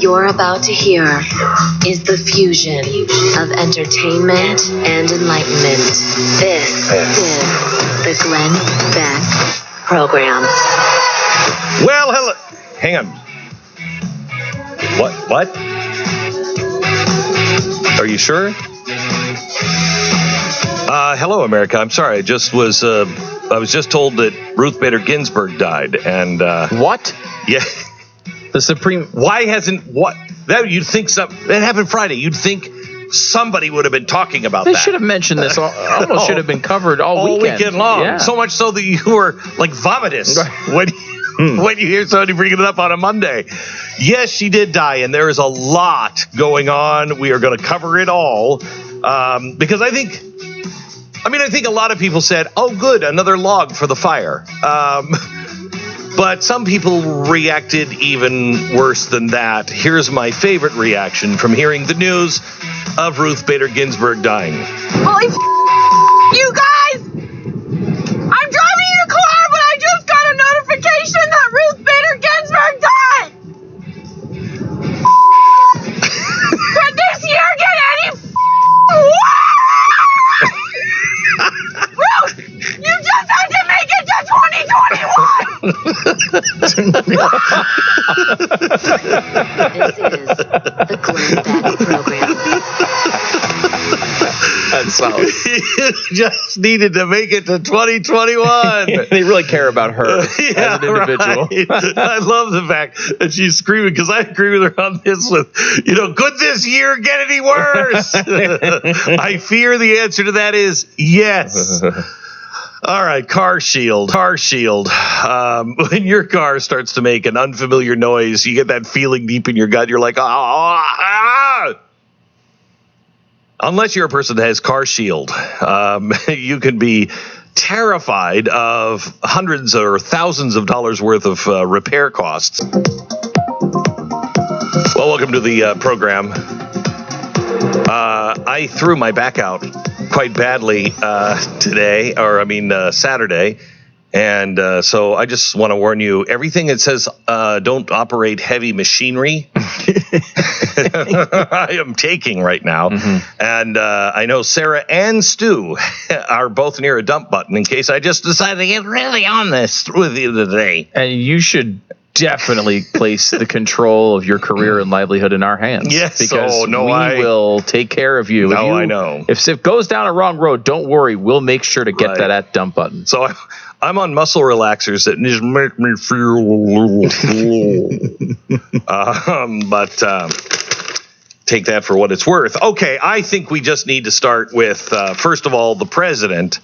What you're about to hear is the fusion of entertainment and enlightenment. This is the Glenn Beck Program. Well, hello. Hang on. What? Are you sure? Hello, America. I'm sorry. I was just told that Ruth Bader Ginsburg died, and what? Yeah. The Supreme. Why hasn't what? That you'd think that happened Friday. You'd think somebody would have been talking about that. They should have mentioned this. Almost should have been covered all weekend long. Yeah. So much so that you were like vomitous when you hear somebody bringing it up on a Monday. Yes, she did die, and there is a lot going on. We are going to cover it all because I think a lot of people said, "Oh, good, another log for the fire." But some people reacted even worse than that. Here's my favorite reaction from hearing the news of Ruth Bader Ginsburg dying. Holy you guys! I'm driving in a car, but I just got a notification that Ruth Bader Ginsburg died! Could this year get any Ruth! You just had to make it to 2021! This is the Glenn Beck Program. That's solid. You just needed to make it to 2021. They really care about her as an individual. Right. I love the fact that she's screaming because I agree with her on this with, could this year get any worse? I fear the answer to that is yes. All right, car shield. When your car starts to make an unfamiliar noise, you get that feeling deep in your gut. You're like, ah. Unless you're a person that has car shield, you can be terrified of hundreds or thousands of dollars worth of repair costs. Well, welcome to the program. I threw my back out quite badly Saturday. And so I just want to warn you, everything that says don't operate heavy machinery, I am taking right now. Mm-hmm. And I know Sarah and Stu are both near a dump button in case I just decided to get really honest with you today. And you should definitely place the control of your career and livelihood in our hands. Yes, because we will take care of you. No, I know. If it goes down a wrong road, don't worry. We'll make sure to get that at dump button. So I'm on muscle relaxers that just make me feel a little but take that for what it's worth. Okay, I think we just need to start with, first of all, the president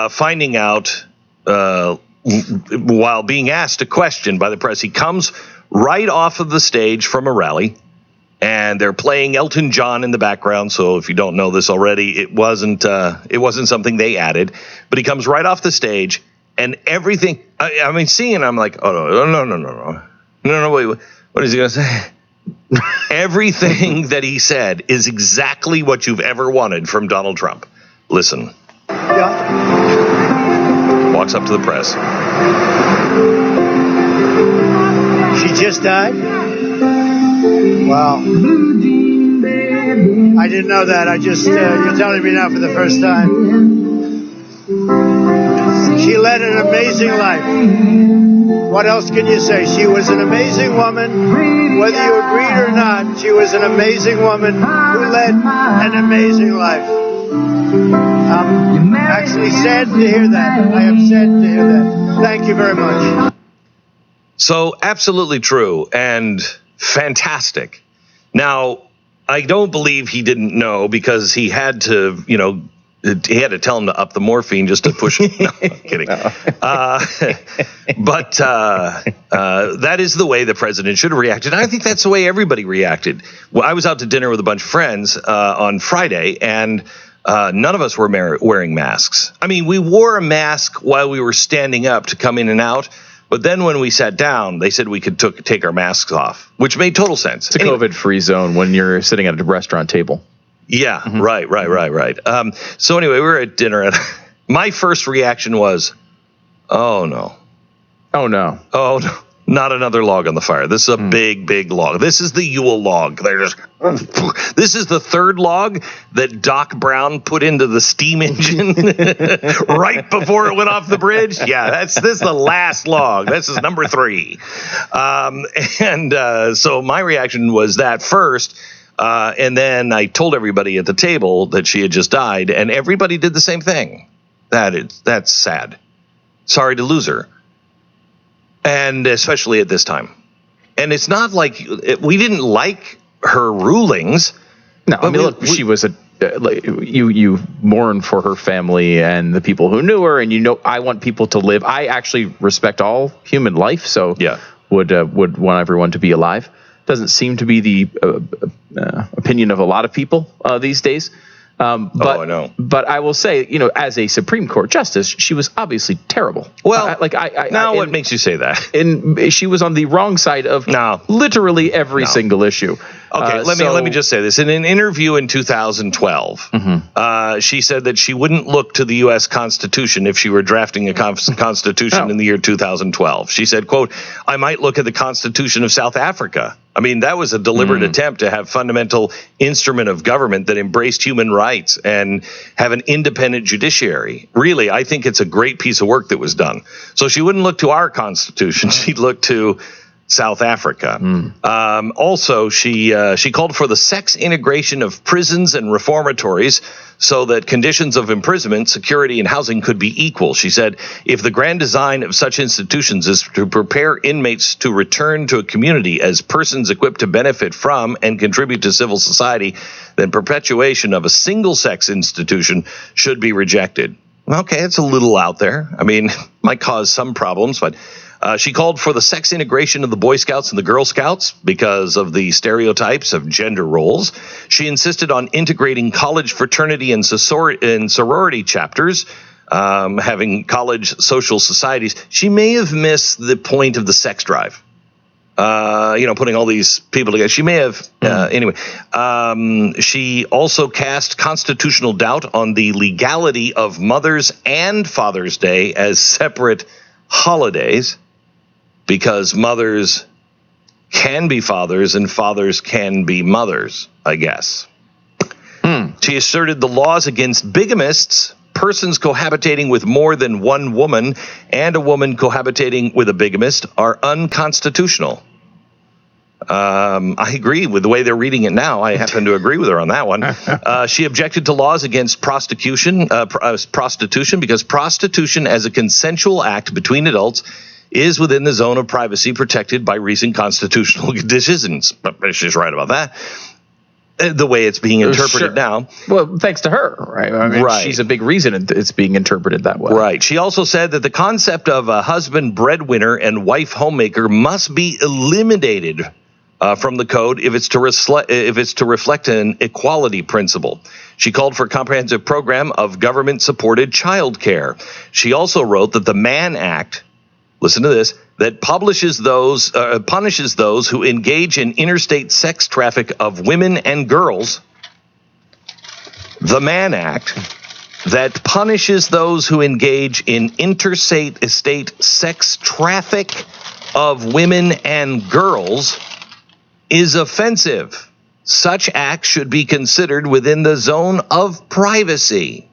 finding out while being asked a question by the press. He comes right off of the stage from a rally, and they're playing Elton John in the background. So if you don't know this already, it wasn't something they added. But he comes right off the stage, and everything. Seeing it, I'm like, oh no, wait, what is he gonna say? Everything that he said is exactly what you've ever wanted from Donald Trump. Listen. Yeah. Walks up to the press. She just died? Wow. I didn't know that. You're telling me now for the first time. She led an amazing life. What else can you say? She was an amazing woman. Whether you agreed or not, she was an amazing woman who led an amazing life. I'm actually sad to hear that. I am sad to hear that. Thank you very much. So absolutely true and fantastic. Now, I don't believe he didn't know because he had to, he had to tell him to up the morphine just to push it. No, I'm kidding. No. But that is the way the president should have reacted. And I think that's the way everybody reacted. Well, I was out to dinner with a bunch of friends on Friday, and none of us were wearing masks. I mean, we wore a mask while we were standing up to come in and out. But then when we sat down, they said we could take our masks off, which made total sense. It's a COVID-free zone when you're sitting at a restaurant table. Yeah, mm-hmm. Right. So anyway, we were at dinner, and my first reaction was, oh, no. Oh, no. Oh, no. Not another log on the fire. This is a big, big log. This is the Yule log. This is the third log that Doc Brown put into the steam engine right before it went off the bridge. Yeah, this is the last log. This is number 3. So my reaction was that first. And then I told everybody at the table that she had just died, and everybody did the same thing. That's sad. Sorry to lose her. And especially at this time. And it's not like we didn't like her rulings. No, I mean, look, she was you mourn for her family and the people who knew her, and I want people to live. I actually respect all human life, so would want everyone to be alive. Doesn't seem to be the opinion of a lot of people these days. But, I know. But I will say, as a Supreme Court justice, she was obviously terrible. Well, what makes you say that? And she was on the wrong side of literally every single issue. Okay, let me just say this. In an interview in 2012, she said that she wouldn't look to the U.S. Constitution if she were drafting a constitution in the year 2012. She said, quote, "I might look at the Constitution of South Africa." I mean, that was a deliberate attempt to have fundamental instrument of government that embraced human rights and have an independent judiciary. Really, I think it's a great piece of work that was done. So she wouldn't look to our Constitution. She'd look to South Africa. Also, she called for the sex integration of prisons and reformatories so that conditions of imprisonment, security, and housing could be equal. She said, if the grand design of such institutions is to prepare inmates to return to a community as persons equipped to benefit from and contribute to civil society, then perpetuation of a single-sex institution should be rejected. Okay, it's a little out there. I mean, might cause some problems, but she called for the sex integration of the Boy Scouts and the Girl Scouts because of the stereotypes of gender roles. She insisted on integrating college fraternity and sorority chapters, having college social societies. She may have missed the point of the sex drive. Putting all these people together. She may have, anyway. She also cast constitutional doubt on the legality of Mother's and Father's Day as separate holidays, because mothers can be fathers and fathers can be mothers, I guess. She asserted the laws against bigamists, persons cohabitating with more than one woman, and a woman cohabitating with a bigamist are unconstitutional. I agree with the way they're reading it now. I happen to agree with her on that one. She objected to laws against prostitution because prostitution as a consensual act between adults is within the zone of privacy protected by recent constitutional decisions. She's right about that. The way it's being interpreted now. Well, thanks to her, right? I mean, she's a big reason it's being interpreted that way. Right. She also said that the concept of a husband breadwinner and wife homemaker must be eliminated from the code if it's to reflect an equality principle. She called for a comprehensive program of government-supported child care. She also wrote that the Mann Act, listen to this, that punishes those who engage in interstate sex traffic of women and girls. The Mann Act that punishes those who engage in interstate sex traffic of women and girls is offensive. Such acts should be considered within the zone of privacy.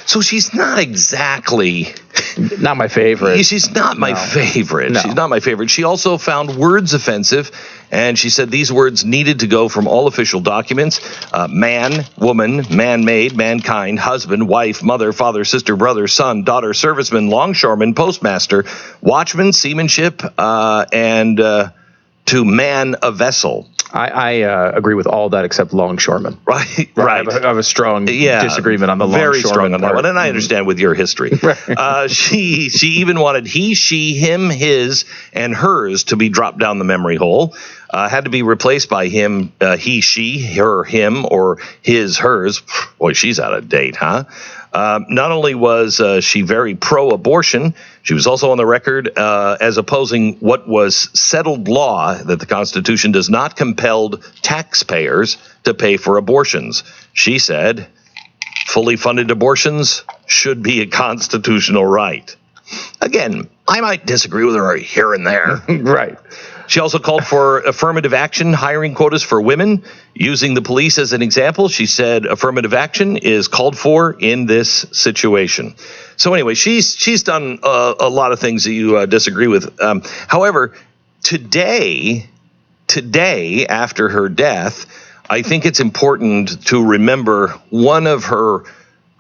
So she's not exactly... Not my favorite. She's not my favorite. No. She's not my favorite. She also found words offensive, and she said these words needed to go from all official documents. Man, woman, man-made, mankind, husband, wife, mother, father, sister, brother, son, daughter, serviceman, longshoreman, postmaster, watchman, seamanship, and to man a vessel. I agree with all that except longshoremen. Right. I have a strong disagreement on the longshoremen. Very strong on that part. one, and I understand with your history. She even wanted he, she, him, his, and hers to be dropped down the memory hole. Had to be replaced by him, he, she, her, him, or his, hers. Boy, she's out of date, huh? Not only was she very pro-abortion, she was also on the record as opposing what was settled law that the Constitution does not compel taxpayers to pay for abortions. She said, fully funded abortions should be a constitutional right. Again, I might disagree with her here and there. Right. She also called for affirmative action, hiring quotas for women. Using the police as an example, she said affirmative action is called for in this situation. So anyway, she's done a lot of things that you disagree with. However, today, after her death, I think it's important to remember one of her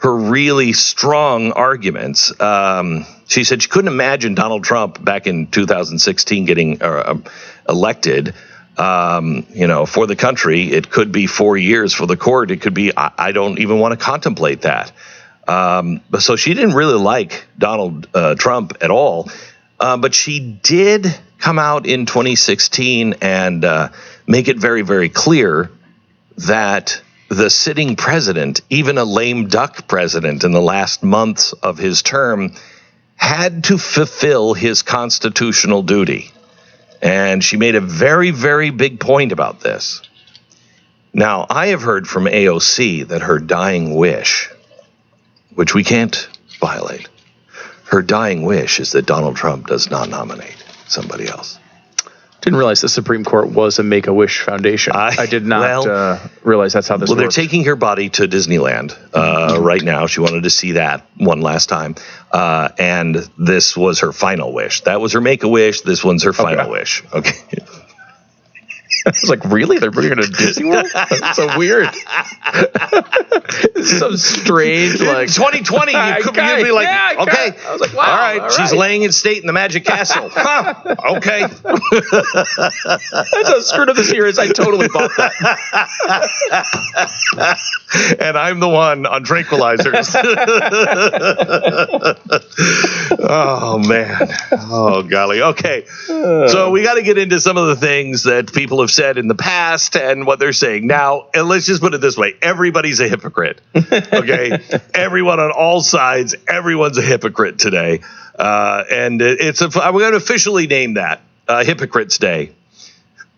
really strong arguments. She said she couldn't imagine Donald Trump back in 2016 getting elected. For the country, it could be 4 years. For the court, it could be, I don't even want to contemplate that. So she didn't really like Donald Trump at all. But she did come out in 2016 and make it very, very clear that the sitting president, even a lame duck president in the last months of his term, had to fulfill his constitutional duty. And she made a very, very big point about this. Now, I have heard from AOC that her dying wish, which we can't violate, her dying wish is that Donald Trump does not nominate somebody else. Didn't realize the Supreme Court was a Make-A-Wish foundation. I did not realize that's how this works. Well, they're taking her body to Disneyland right now. She wanted to see that one last time. And this was her final wish. That was her Make-A-Wish. This one's her final wish. Okay. I was like, really? They're bringing her to Disney World? That's so weird. It's so strange. Like 2020, you could be like, okay. I was like, wow. All right. She's laying in state in the Magic Castle. Huh. Okay. That's how screwed up this year is. I totally bought that. And I'm the one on tranquilizers. Oh, man. Oh, golly. Okay. So we got to get into some of the things that people have said in the past and what they're saying now. And let's just put it this way. Everybody's a hypocrite. Okay. Everyone on all sides, everyone's a hypocrite today. And we're going to officially name that Hypocrites Day.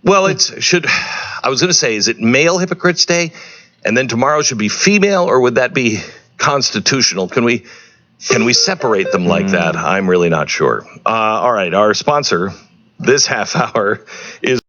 Well, I was going to say, is it Male Hypocrites Day? And then tomorrow should be female, or would that be constitutional? Can we separate them like that? I'm really not sure. All right. Our sponsor this half hour is